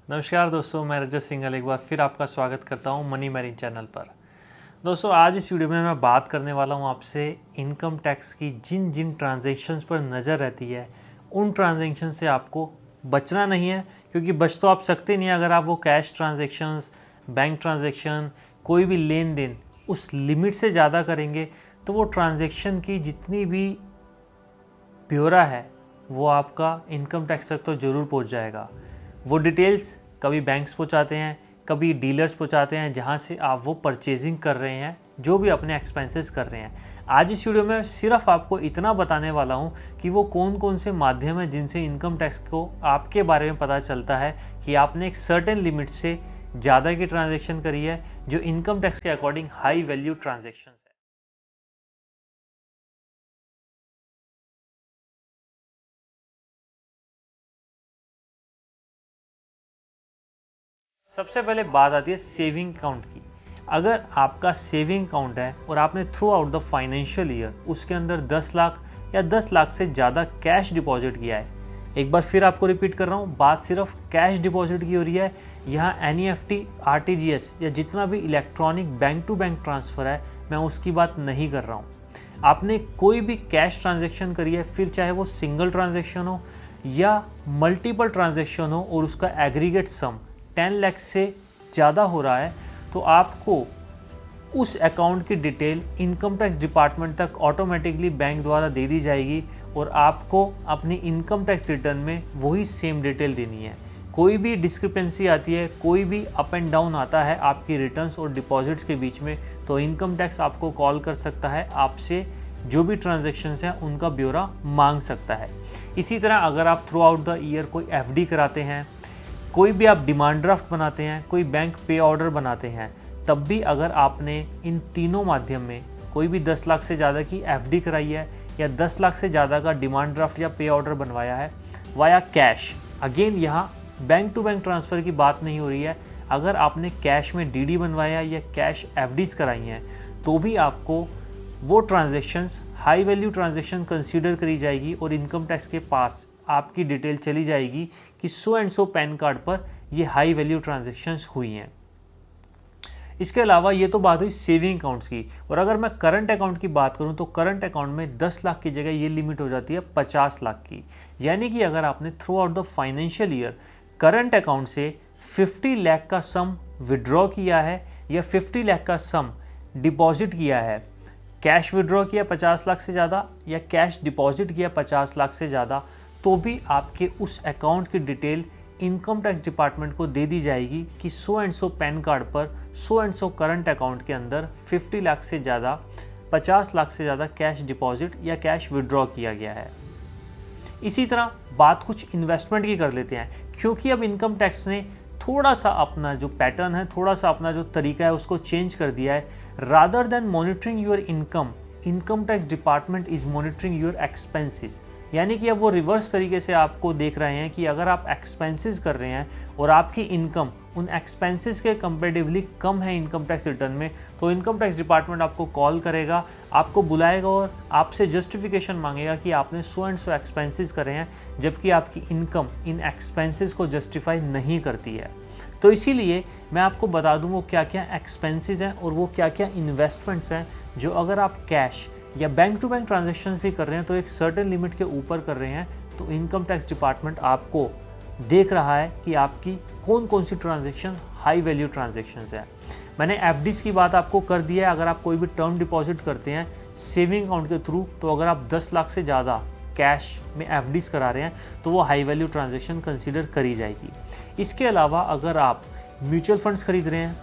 नमस्कार दोस्तों, मैं रजत सिंघल एक बार फिर आपका स्वागत करता हूं मनी मैरिज चैनल पर। दोस्तों, आज इस वीडियो में मैं बात करने वाला हूं आपसे इनकम टैक्स की जिन जिन ट्रांजैक्शंस पर नज़र रहती है उन ट्रांजैक्शन से आपको बचना नहीं है, क्योंकि बच तो आप सकते नहीं अगर आप वो कैश ट्रांजैक्शंस, बैंक ट्रांजैक्शन, कोई भी लेन देन उस लिमिट से ज़्यादा करेंगे तो वो ट्रांजैक्शन की जितनी भी ब्यौरा है वो आपका इनकम टैक्स तक तो ज़रूर पहुंच जाएगा। वो डिटेल्स कभी बैंक्स पहुंचाते हैं, कभी डीलर्स पहुंचाते हैं जहां से आप वो परचेजिंग कर रहे हैं, जो भी अपने एक्सपेंसेस कर रहे हैं। आज इस वीडियो में सिर्फ आपको इतना बताने वाला हूं कि वो कौन कौन से माध्यम हैं जिनसे इनकम टैक्स को आपके बारे में पता चलता है कि आपने एक सर्टेन लिमिट से ज़्यादा की ट्रांजेक्शन करी है, जो इनकम टैक्स के अकॉर्डिंग हाई वैल्यू ट्रांजेक्शन है। सबसे पहले बात आती है सेविंग अकाउंट की। अगर आपका सेविंग अकाउंट है और आपने through out the financial year उसके अंदर 10 लाख या 10 लाख से ज़्यादा कैश डिपॉजिट किया है, एक बार फिर आपको रिपीट कर रहा हूँ, बात सिर्फ कैश डिपॉजिट की हो रही है। यहाँ NEFT, RTGS या जितना भी electronic bank to bank transfer है, मैं उसकी बात नहीं कर रहा हूँ। आपने कोई भी कैश ट्रांजेक्शन करी है, फिर चाहे वो सिंगल ट्रांजेक्शन हो या मल्टीपल ट्रांजेक्शन हो और उसका एग्रीगेट सम 10 लाख से ज़्यादा हो रहा है, तो आपको उस अकाउंट की डिटेल इनकम टैक्स डिपार्टमेंट तक ऑटोमेटिकली बैंक द्वारा दे दी जाएगी और आपको अपनी इनकम टैक्स रिटर्न में वही सेम डिटेल देनी है। कोई भी डिस्क्रिपेंसी आती है, कोई भी अप एंड डाउन आता है आपकी रिटर्न्स और डिपॉजिट्स के बीच में, तो इनकम टैक्स आपको कॉल कर सकता है, आपसे जो भी ट्रांजेक्शन्स हैं उनका ब्यौरा मांग सकता है। इसी तरह अगर आप थ्रू आउट द ईयर कोई FD कराते हैं, कोई भी आप डिमांड ड्राफ्ट बनाते हैं, कोई बैंक पे ऑर्डर बनाते हैं, तब भी अगर आपने इन तीनों माध्यम में कोई भी 10 लाख से ज़्यादा की FD कराई है या 10 लाख से ज़्यादा का डिमांड ड्राफ्ट या पे ऑर्डर बनवाया है वाया कैश, अगेन यहाँ बैंक टू बैंक ट्रांसफ़र की बात नहीं हो रही है, अगर आपने कैश में DD बनवाया या कैश FDs कराई हैं, तो भी आपको वो transactions high value transaction consider करी जाएगी और इनकम टैक्स के पास आपकी डिटेल चली जाएगी कि so and so PAN card पर ये हाई वैल्यू ट्रांजेक्शन्स हुई हैं। इसके अलावा ये तो बात हुई सेविंग अकाउंट्स की, और अगर मैं करंट अकाउंट की बात करूं तो करंट अकाउंट में 10 लाख की जगह ये लिमिट हो जाती है 50 लाख की। यानी कि अगर आपने through out the financial year current account से 50 लाख का सम विड्रॉ किया है या 50 लाख का सम डिपॉजिट किया है, कैश विड्रॉ किया 50 लाख से ज़्यादा या कैश डिपॉजिट किया 50 लाख से ज़्यादा, तो भी आपके उस अकाउंट की डिटेल इनकम टैक्स डिपार्टमेंट को दे दी जाएगी कि so and so PAN card पर so and so current account के अंदर 50 लाख से ज़्यादा, 50 लाख से ज़्यादा कैश डिपॉजिट या कैश विड्रॉ किया गया है। इसी तरह बात कुछ इन्वेस्टमेंट की कर लेते हैं, क्योंकि अब इनकम टैक्स ने थोड़ा सा अपना जो पैटर्न है, थोड़ा सा अपना जो तरीका है उसको चेंज कर दिया है। Rather than monitoring your income tax department is monitoring your expenses. यानी कि अब वो रिवर्स तरीके से आपको देख रहे हैं कि अगर आप एक्सपेंसेस कर रहे हैं और आपकी इनकम उन एक्सपेंसेस के कंपैरेटिवली कम है इनकम टैक्स रिटर्न में, तो इनकम टैक्स डिपार्टमेंट आपको कॉल करेगा, आपको बुलाएगा और आपसे जस्टिफिकेशन मांगेगा कि आपने सो एंड सो एक्सपेंसेस करे हैं, जबकि आपकी इनकम इन एक्सपेंसेस को जस्टिफाई नहीं करती है। तो इसीलिए मैं आपको बता दूं वो क्या क्या एक्सपेंसेस हैं और वो क्या क्या इन्वेस्टमेंट्स हैं जो अगर आप कैश या बैंक टू बैंक ट्रांजैक्शंस भी कर रहे हैं तो एक सर्टेन लिमिट के ऊपर कर रहे हैं, तो इनकम टैक्स डिपार्टमेंट आपको देख रहा है कि आपकी कौन कौन सी ट्रांजैक्शन हाई वैल्यू ट्रांजैक्शंस है। मैंने FDs की बात आपको कर दी है। अगर आप कोई भी टर्म डिपॉजिट करते हैं सेविंग अकाउंट के थ्रू, तो अगर आप 10 लाख से ज़्यादा कैश में FDs करा रहे हैं तो वो हाई वैल्यू ट्रांजैक्शन कंसीडर करी जाएगी। इसके अलावा अगर आप म्यूचुअल फंड्स खरीद रहे हैं,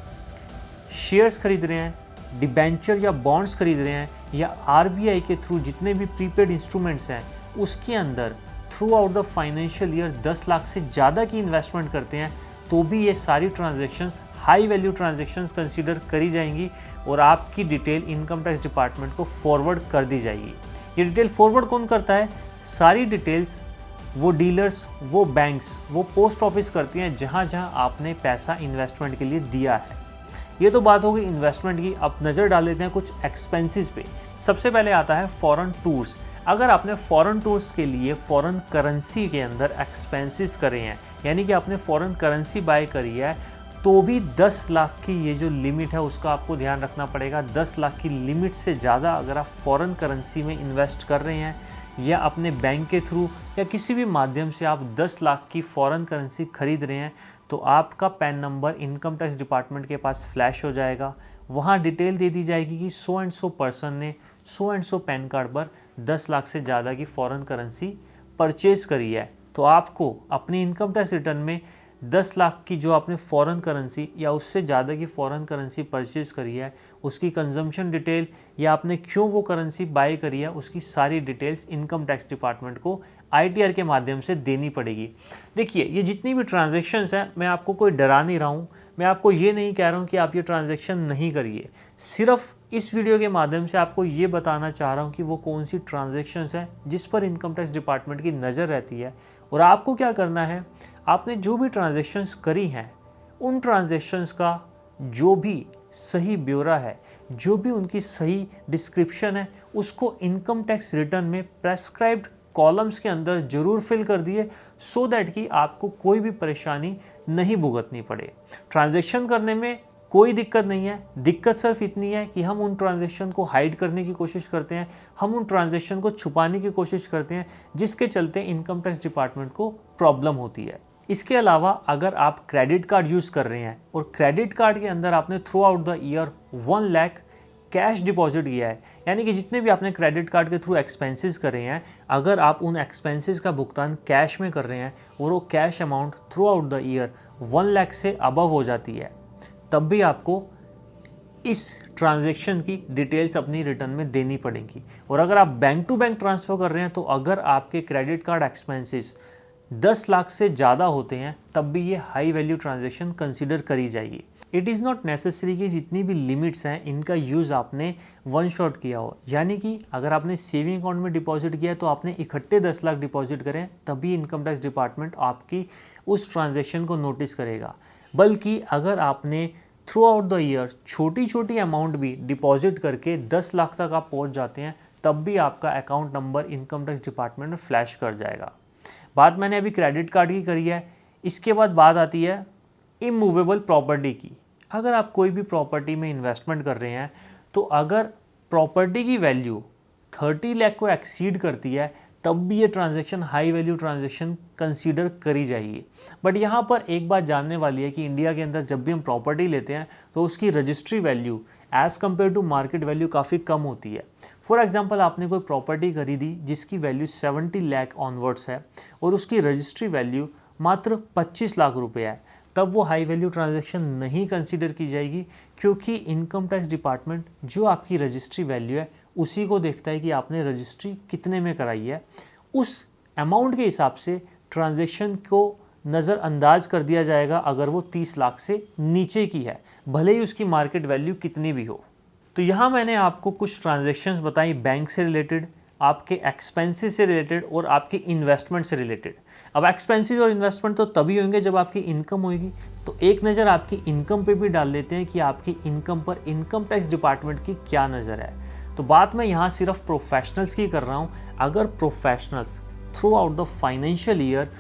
शेयर्स खरीद रहे हैं, डिबेंचर या बॉन्ड्स खरीद रहे हैं, या RBI के थ्रू जितने भी प्रीपेड इंस्ट्रूमेंट्स हैं उसके अंदर through out the financial year 10 lakh से ज़्यादा की इन्वेस्टमेंट करते हैं, तो भी ये सारी transactions high value transactions consider करी जाएंगी और आपकी डिटेल इनकम टैक्स डिपार्टमेंट को फॉरवर्ड कर दी जाएगी। ये डिटेल फॉरवर्ड कौन करता है? सारी डिटेल्स वो डीलर्स, वो बैंक्स, वो पोस्ट ऑफिस करती हैं जहाँ जहाँ आपने पैसा इन्वेस्टमेंट के लिए दिया है। ये तो बात हो गई इन्वेस्टमेंट की। अब नज़र डाल लेते हैं कुछ एक्सपेंसेस पे। सबसे पहले आता है फॉरेन टूर्स। अगर आपने फॉरेन टूर्स के लिए फॉरेन करेंसी के अंदर एक्सपेंसेस करे हैं, यानी कि आपने फॉरेन करेंसी बाय करी है, तो भी 10 लाख की ये जो लिमिट है उसका आपको ध्यान रखना पड़ेगा। 10 लाख की लिमिट से ज़्यादा अगर आप फॉरेन करेंसी में इन्वेस्ट कर रहे हैं या अपने बैंक के थ्रू या किसी भी माध्यम से आप 10 लाख की फॉरेन करेंसी खरीद रहे हैं, तो आपका pan number income tax department के पास फ्लैश हो जाएगा। वहाँ डिटेल दे दी जाएगी कि सो एंड सो पर्सन ने सो एंड सो पैन कार्ड पर 10 लाख से ज़्यादा की फॉरेन करेंसी परचेज करी है। तो आपको अपनी इनकम टैक्स रिटर्न में 10 लाख की जो आपने फॉरेन करेंसी या उससे ज़्यादा की फॉरेन करेंसी परचेज करी है, उसकी कंजम्पशन डिटेल या आपने क्यों वो करेंसी बाय करी है, उसकी सारी डिटेल्स इनकम टैक्स डिपार्टमेंट को ITR के माध्यम से देनी पड़ेगी। देखिए, ये जितनी भी ट्रांजैक्शंस हैं, मैं आपको कोई डरा नहीं रहा हूँ, मैं आपको ये नहीं कह रहा हूँ कि आप ये ट्रांजैक्शन नहीं करिए। सिर्फ इस वीडियो के माध्यम से आपको ये बताना चाह रहा हूँ कि वो कौन सी ट्रांजैक्शंस हैं जिस पर इनकम टैक्स डिपार्टमेंट की नज़र रहती है। और आपको क्या करना है, आपने जो भी ट्रांजैक्शंस करी हैं, उन ट्रांजैक्शंस का जो भी सही ब्यौरा है, जो भी उनकी सही डिस्क्रिप्शन है, उसको इनकम टैक्स रिटर्न में प्रेस्क्राइब्ड कॉलम्स के अंदर जरूर फिल कर दिए, सो दैट कि आपको कोई भी परेशानी नहीं भुगतनी पड़े। ट्रांजैक्शन करने में कोई दिक्कत नहीं है, दिक्कत सिर्फ इतनी है कि हम उन ट्रांजैक्शन को हाइड करने की कोशिश करते हैं, हम उन ट्रांजैक्शन को छुपाने की कोशिश करते हैं, जिसके चलते इनकम टैक्स डिपार्टमेंट को प्रॉब्लम होती है। इसके अलावा अगर आप क्रेडिट कार्ड यूज़ कर रहे हैं और क्रेडिट कार्ड के अंदर आपने through out the year 1 lakh cash deposit किया है, यानी कि जितने भी आपने क्रेडिट कार्ड के थ्रू एक्सपेंसेस करे हैं, अगर आप उन एक्सपेंसेस का भुगतान कैश में कर रहे हैं और वो cash amount through out the year 1 lakh से अबव हो जाती है, तब भी आपको इस ट्रांजैक्शन की डिटेल्स अपनी रिटर्न में देनी पड़ेंगी। और अगर आप बैंक टू बैंक ट्रांसफ़र कर रहे हैं, तो अगर आपके क्रेडिट कार्ड एक्सपेंसेस 10 लाख से ज़्यादा होते हैं, तब भी ये हाई वैल्यू ट्रांजैक्शन कंसीडर करी जाएगी। इट इज़ नॉट नेसेसरी कि जितनी भी लिमिट्स हैं इनका यूज़ आपने वन शॉट किया हो, यानी कि अगर आपने सेविंग अकाउंट में डिपॉजिट किया है तो आपने इकट्ठे 10 लाख डिपॉजिट करें, तभी इनकम टैक्स डिपार्टमेंट आपकी उस ट्रांजैक्शन को नोटिस करेगा। बल्कि अगर आपने थ्रू आउट द ईयर छोटी छोटी अमाउंट भी डिपॉजिट करके 10 लाख तक आप पहुंच जाते हैं, तब भी आपका account number income tax department में फ्लैश कर जाएगा। बात मैंने अभी क्रेडिट कार्ड की करी है। इसके बाद बात आती है इमूवेबल प्रॉपर्टी की। अगर आप कोई भी प्रॉपर्टी में इन्वेस्टमेंट कर रहे हैं, तो अगर प्रॉपर्टी की वैल्यू 30 लाख को एक्सीड करती है, तब भी ये transaction high value transaction consider करी जाएगी। बट यहाँ पर एक बात जानने वाली है कि इंडिया के अंदर जब भी हम प्रॉपर्टी लेते हैं, तो उसकी registry value as compare to market value काफ़ी कम होती है। फॉर एग्जांपल, आपने कोई प्रॉपर्टी खरीदी जिसकी वैल्यू 70 लाख ऑनवर्ड्स है और उसकी रजिस्ट्री वैल्यू मात्र 25 लाख रुपए है, तब वो हाई वैल्यू ट्रांजैक्शन नहीं कंसीडर की जाएगी, क्योंकि इनकम टैक्स डिपार्टमेंट जो आपकी रजिस्ट्री वैल्यू है उसी को देखता है कि आपने रजिस्ट्री कितने में कराई है। उस अमाउंट के हिसाब से ट्रांजैक्शन को नज़रअंदाज कर दिया जाएगा अगर वो 30 लाख से नीचे की है, भले ही उसकी मार्केट वैल्यू कितनी भी हो। तो यहाँ मैंने आपको कुछ ट्रांजैक्शंस बताई, बैंक से रिलेटेड, आपके एक्सपेंसेस से रिलेटेड और आपके इन्वेस्टमेंट से रिलेटेड। अब एक्सपेंसेस और इन्वेस्टमेंट तो तभी होंगे जब आपकी इनकम होगी। तो एक नज़र आपकी इनकम पे भी डाल लेते हैं कि आपकी इनकम पर इनकम टैक्स डिपार्टमेंट की क्या नज़र है। तो बात मैं यहाँ सिर्फ प्रोफेशनल्स की कर रहा हूँ। अगर professionals through out the financial year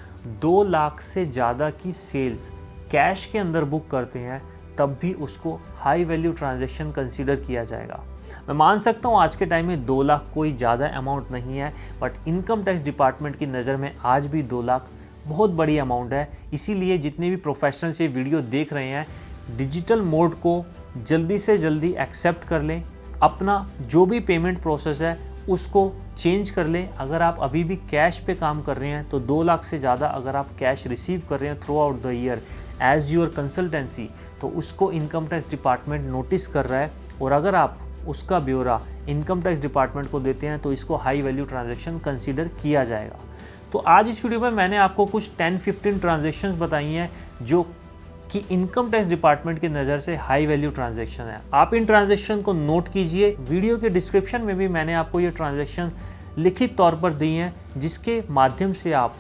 2 lakh से ज़्यादा की सेल्स कैश के अंदर बुक करते हैं, तब भी उसको हाई वैल्यू ट्रांजैक्शन कंसीडर किया जाएगा। मैं मान सकता हूँ आज के टाइम में 2 लाख कोई ज़्यादा अमाउंट नहीं है, बट इनकम टैक्स डिपार्टमेंट की नज़र में आज भी 2 लाख बहुत बड़ी अमाउंट है। इसीलिए जितने भी प्रोफेशनल्स ये वीडियो देख रहे हैं, डिजिटल मोड को जल्दी से जल्दी एक्सेप्ट कर लें, अपना जो भी पेमेंट प्रोसेस है उसको चेंज कर लें। अगर आप अभी भी कैश पे काम कर रहे हैं, तो 2 लाख से ज़्यादा अगर आप कैश रिसीव कर रहे हैं throughout the year as your consultancy, तो उसको इनकम टैक्स डिपार्टमेंट नोटिस कर रहा है। और अगर आप उसका ब्यौरा इनकम टैक्स डिपार्टमेंट को देते हैं, तो इसको हाई वैल्यू ट्रांजैक्शन कंसीडर किया जाएगा। तो आज इस वीडियो में मैंने आपको कुछ 10-15 ट्रांजैक्शंस बताई हैं जो कि इनकम टैक्स डिपार्टमेंट की नज़र से हाई वैल्यू ट्रांजैक्शन है। आप इन ट्रांजैक्शन को नोट कीजिए। वीडियो के डिस्क्रिप्शन में भी मैंने आपको ये ट्रांजैक्शन लिखित तौर पर दी हैं, जिसके माध्यम से आप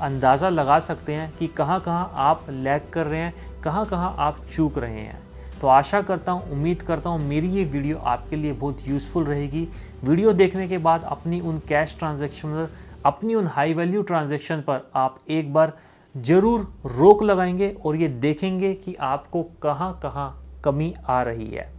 अंदाज़ा लगा सकते हैं कि कहाँ कहाँ आप लैग कर रहे हैं, कहाँ कहाँ आप चूक रहे हैं। तो आशा करता हूँ, उम्मीद करता हूँ मेरी ये वीडियो आपके लिए बहुत यूज़फुल रहेगी। वीडियो देखने के बाद अपनी उन कैश ट्रांजैक्शन पर, अपनी उन हाई वैल्यू ट्रांजैक्शन पर आप एक बार ज़रूर रोक लगाएंगे और ये देखेंगे कि आपको कहाँ कहाँ कमी आ रही है।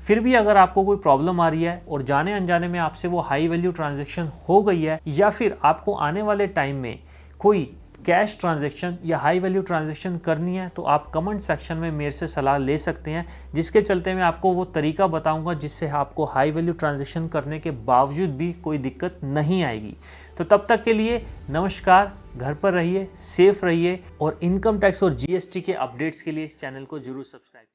फिर भी अगर आपको कोई प्रॉब्लम आ रही है और जाने अनजाने में आपसे वो हाई वैल्यू ट्रांजैक्शन हो गई है, या फिर आपको आने वाले टाइम में कोई कैश ट्रांजैक्शन या हाई वैल्यू ट्रांजैक्शन करनी है, तो आप कमेंट सेक्शन में मेरे से सलाह ले सकते हैं, जिसके चलते मैं आपको वो तरीका बताऊंगा जिससे आपको हाई वैल्यू ट्रांजैक्शन करने के बावजूद भी कोई दिक्कत नहीं आएगी। तो तब तक के लिए नमस्कार, घर पर रहिए, सेफ रहिए और इनकम टैक्स और जीएसटी के अपडेट्स के लिए इस चैनल को जरूर सब्सक्राइब